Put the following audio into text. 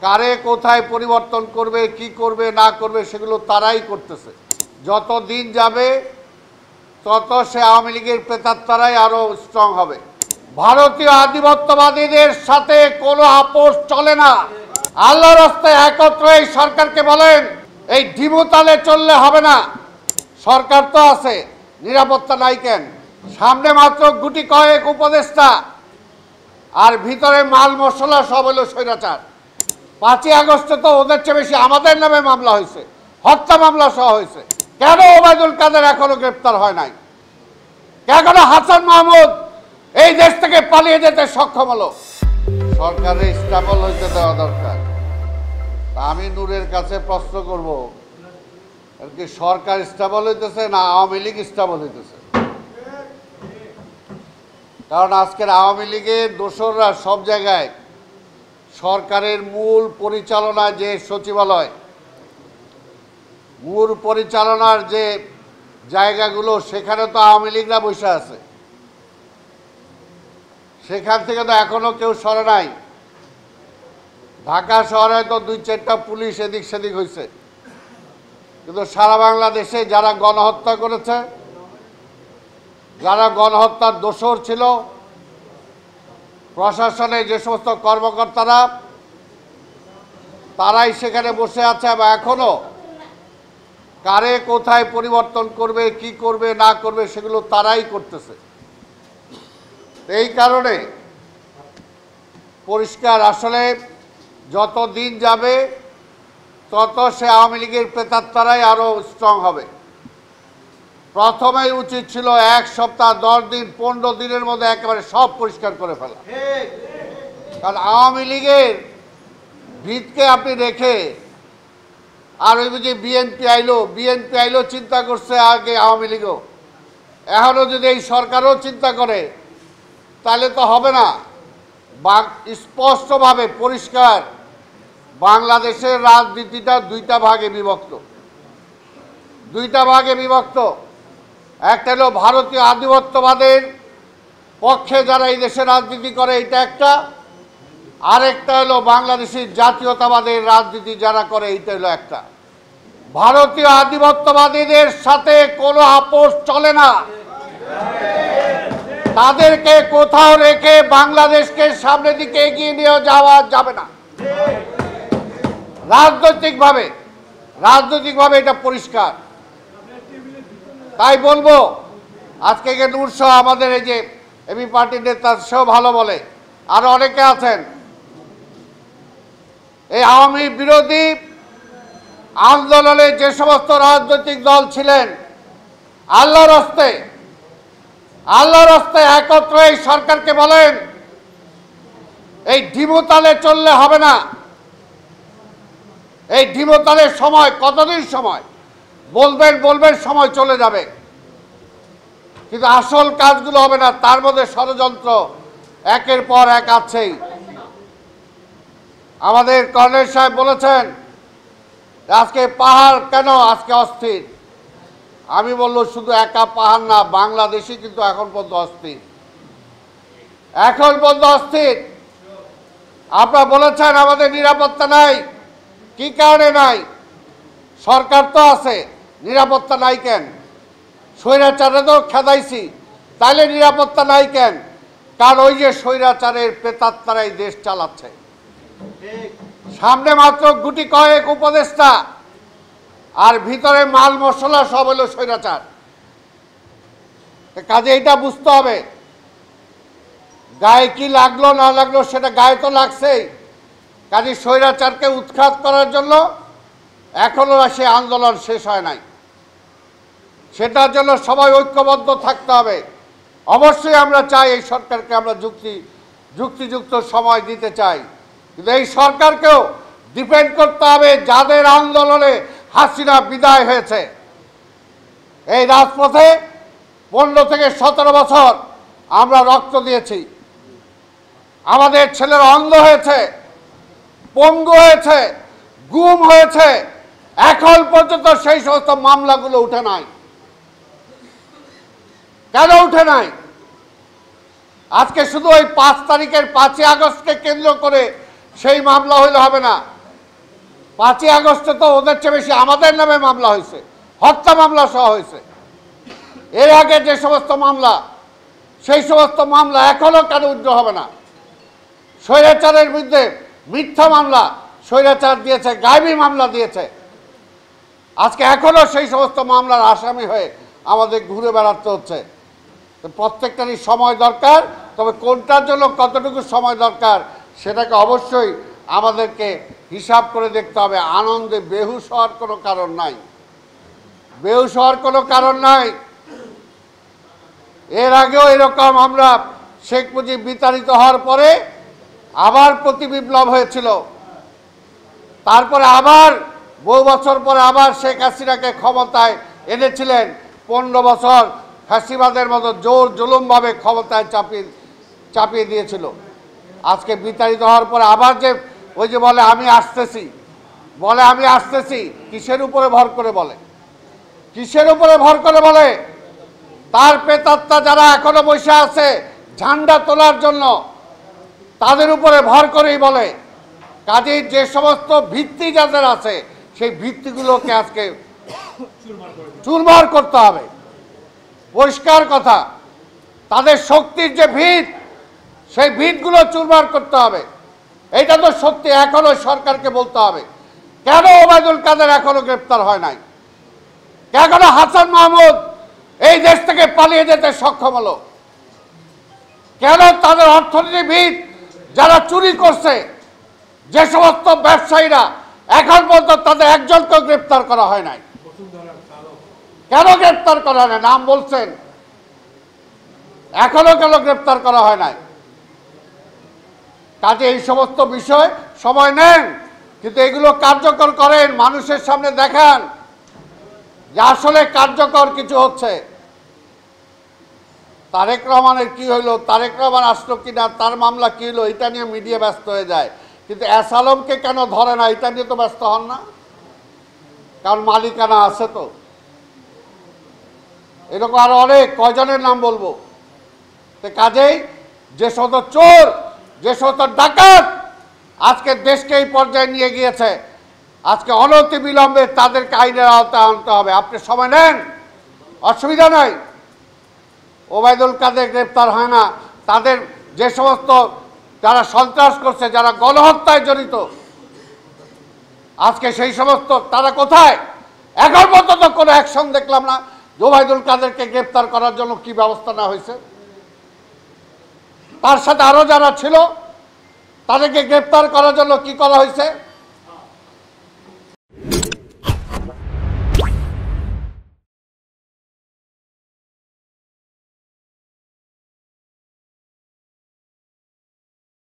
কারে কোথায় পরিবর্তন করবে, কি করবে না করবে সেগুলো তারাই করতেছে। যত দিন যাবে তত সে আওয়ামী লীগের প্রেতাত্মারাই আরো স্ট্রং হবে। ভারতীয় আধিপত্যবাদীদের সাথে কোনো আপোষ চলে না। আল্লাহর রাস্তায় একত্র এই সরকারকে বলেন, এই ঢিমুতালে চললে হবে না। সরকার তো আছে, নিরাপত্তা নাই কেন? সামনে মাত্র গুটি কয়েক উপদেষ্টা, আর ভিতরে মাল মশলা সব হলো স্বৈরাচার। 5ই আগস্টে তো ওদের চেয়ে বেশি আমাদের নামে মামলা হয়েছে, হত্যা মামলা সহ হয়েছে। কেন ওবায়দুল কাদের এখনো গ্রেপ্তার হয় নাই? কেন হাসান মাহমুদ এই দেশ থেকে পালিয়ে যেতে সক্ষম হলো? সরকারের স্টেবল হইতে দেওয়া দরকার। আমি নূরের কাছে প্রশ্ন করব, আর কি সরকার স্টেবল হইতেছে না আওয়ামী লীগ স্টেবল হইতেছে? কারণ আজকের আওয়ামী লীগের দোসররা সব জায়গায় সরকারের মূল পরিচালনায় যে সচিবালয়, মূল পরিচালনার যে জায়গাগুলো, সেখানে তো আওয়ামী লীগরা বসে আছে। সেখান থেকে তো এখনো কেউ সরে নাই। ঢাকা শহরে তো 2-4টা পুলিশ এদিক সেদিক হয়েছে, কিন্তু সারা বাংলাদেশে যারা গণহত্যা করেছে, যারা গণহত্যার দোষর ছিল, প্রশাসনে যে সমস্ত কর্মকর্তারা, তারাই সেখানে বসে আছে। এবং এখনো কারে কোথায় পরিবর্তন করবে, কি করবে না করবে সেগুলো তারাই করতেছে। এই কারণে পরিষ্কার, আসলে যত দিন যাবে তত সে আওয়ামী লীগের প্রেতাত্মারাই আরো স্ট্রং হবে। প্রথমেই উচিত ছিল 1 সপ্তাহ, 10 দিন, 15 দিনের মধ্যে একেবারে সব পরিষ্কার করে ফেলা। কারণ আওয়ামী লীগের ভিতকে আপনি রেখে, আর ওই যে বিএনপি আইলো চিন্তা করছে আগে আওয়ামী লীগও, এখনও যদি এই সরকারও চিন্তা করে তাহলে তো হবে না। স্পষ্টভাবে পরিষ্কার, বাংলাদেশের রাজনীতিটা 2টা ভাগে বিভক্ত। একটা হলো ভারতীয় আধিপত্যবাদের পক্ষে যারা এই দেশে রাজনীতি করে, এটা একটা। আরেকটা হলো বাংলাদেশের জাতীয়তাবাদের রাজনীতি যারা করে, এইটা হলো একটা। ভারতীয় আধিপত্যবাদীদের সাথে কোনো আপোষ চলে না। তাদেরকে কোথাও রেখে বাংলাদেশকে সামনের দিকে এগিয়ে নিয়ে যাওয়া যাবে না। রাজনৈতিকভাবে এটা পরিষ্কার। তাই বলবো, আজকে নূর সহ আমাদের এই যে এবি পার্টির নেতা, সেও ভালো বলে, আরো অনেকে আছেন, এই আওয়ামী বিরোধী আন্দোলনে যে সমস্ত রাজনৈতিক দল ছিলেন, আল্লাহর রাস্তায় একত্র এই সরকারকে বলেন, এই ঢিমুতালে চললে হবে না। এই ঢিমুতালের সময় কতদিন? সময় বলবেন সময় চলে যাবে, কিন্তু আসল কাজগুলো হবে না। তার মধ্যে ষড়যন্ত্র একের পর এক আছেই। আমাদের কর্নেল সাহেব বলেছেন আজকে পাহাড় কেন আজকে অস্থির। আমি বলল, শুধু একা পাহাড় না, বাংলাদেশই কিন্তু এখন পর্যন্ত অস্থির। আপনারা বলেছেন আমাদের নিরাপত্তা নাই। কি কারণে নাই? সরকার তো আছে, নিরাপত্তা নাই কেন? স্বৈরাচারে তো খেদাইছি, তাইলে নিরাপত্তা নাই কেন? কারণ ওই যে স্বৈরাচারের প্রেতাত্মারাই দেশ চালাচ্ছে। সামনে মাত্র গুটি কয়েক উপদেষ্টা, আর ভিতরে মাল মশলা সব হলো স্বৈরাচার। কাজে এটা বুঝতে হবে, গায়ে কি লাগলো না লাগলো সেটা গায়ে তো লাগছেই। কাজে স্বৈরাচারকে উৎখাত করার জন্য এখনো সে আন্দোলন শেষ হয় নাই। সেটার জন্য সবাই ঐক্যবদ্ধ থাকতে হবে। অবশ্যই আমরা চাই এই সরকারকে, আমরা যুক্তিযুক্ত সময় দিতে চাই, কিন্তু এই সরকারকেও ডিপেন্ড করতে হবে যাদের আন্দোলনে হাসিনা বিদায় হয়েছে। এই রাজপথে 15 থেকে 17 বছর আমরা রক্ত দিয়েছি। আমাদের ছেলেরা অন্ধ হয়েছে, পঙ্গু হয়েছে, গুম হয়েছে, এখন পর্যন্ত সেই সমস্ত মামলাগুলো উঠে নাই। কেন উঠে নাই? আজকে শুধু ওই 5 তারিখের 5ই আগস্টকে কেন্দ্র করে সেই মামলা হইলে হবে না। 5ই আগস্টে তো ওদের চেয়ে বেশি আমাদের নামে মামলা হয়েছে, হত্যা মামলা সহ হয়েছে। এর আগে যে সমস্ত মামলা, সেই সমস্ত মামলা এখনো কেন উজ্জ্ব হবে না? স্বৈরাচারের বিরুদ্ধে মিথ্যা মামলা স্বৈরাচার দিয়েছে, গায়েবী মামলা দিয়েছে। আজকে এখনো সেই সমস্ত মামলার আসামি হয়ে আমাদের ঘুরে বেড়াতে হচ্ছে। প্রত্যেকটারই সময় দরকার, তবে কোনটার জন্য কতটুকু সময় দরকার সেটাকে অবশ্যই আমাদেরকে হিসাব করে দেখতে হবে। আনন্দে বেহুশ হওয়ার কোনো কারণ নাই, বেহুশ হওয়ার কোনো কারণ নাই। এর আগেও এরকম আমরা শেখ মুজিব বিতাড়িত হওয়ার পরে আবার প্রতিবিপ্লব হয়েছিল, তারপরে আবার বহু বছর পরে আবার শেখ হাসিনাকে ক্ষমতায় এনেছিলেন। 15 বছর ফ্যাসিবাদের মতো জোর জুলুমভাবে ক্ষমতায় চাপিয়ে দিয়েছিল। আজকে বিতাড়িত হওয়ার পরে আবার যে ওই যে বলে আমি আসতেছি, কিসের উপরে ভর করে বলে? কিসের উপরে ভর করে বলে? তার প্রেতাত্মা যারা এখনো বসে আছে ঝান্ডা তোলার জন্য, তাদের উপরে ভর করেই বলে। কাজেই যে সমস্ত ভিত্তি যাদের আছে সেই ভিত্তিগুলোকে আজকে চুরমার করতে হবে। পরিষ্কার কথা, তাদের শক্তির যে ভিত, সেই ভিতগুলো চুরমার করতে হবে। এইটা তো সত্যি। এখনো সরকারকে বলতে হবে, কেন ওবায়দুল কাদের এখনো গ্রেপ্তার হয় নাই? কেন হাসান মাহমুদ এই দেশ থেকে পালিয়ে যেতে সক্ষম হলো? কেন তাদের অর্থনীতিবিদ যারা চুরি করছে, যে সমস্ত ব্যবসায়ীরা, এখন পর্যন্ত তাদের একজনকেও গ্রেপ্তার করা হয় নাই? কেন গ্রেপ্তার করা হয় না? নাম বলছেন, এখনো কেন গ্রেপ্তার করা হয় নাই? কাজে এই সমস্ত বিষয় সময় নেন, কিন্তু এগুলো কার্যকর করেন, মানুষের সামনে দেখান যে আসলে কার্যকর কিছু হচ্ছে। তারেক রহমানের কি হইলো, তারেক রহমান আসলো কিনা, তার মামলা কি হলো, এটা নিয়ে মিডিয়া ব্যস্ত হয়ে যায়। কিন্তু এস আলমকে কেন ধরে না, এটা নিয়ে তো ব্যস্ত হন না, কারণ মালিকানা আছে। তো এরকম আরো অনেক, কয়জনের নাম বলবো? তো কাজেই যে সমস্ত চোর, যে সমস্ত ডাকাত আজকে দেশকে এই পর্যায়ে নিয়ে গিয়েছে, আজকে অনতি বিলম্বে তাদেরকে আইনের আওতায় আনতে হবে। আপনি সময় নেন, অসুবিধা নাই। ওবায়দুল কাদের গ্রেপ্তার হয় না, তাদের যে সমস্ত যারা সন্ত্রাস করছে, যারা গণহত্যায় জড়িত, আজকে সেই সমস্ত তারা কোথায়? এখন পর্যন্ত কোনো অ্যাকশন দেখলাম না। ওবায়দুল কাদেরকে গ্রেপ্তার করার জন্য কি ব্যবস্থা নেওয়া হয়েছে? তার সাথে আরো যারা ছিল তাদেরকে গ্রেপ্তার করার জন্য কি করা হয়েছে?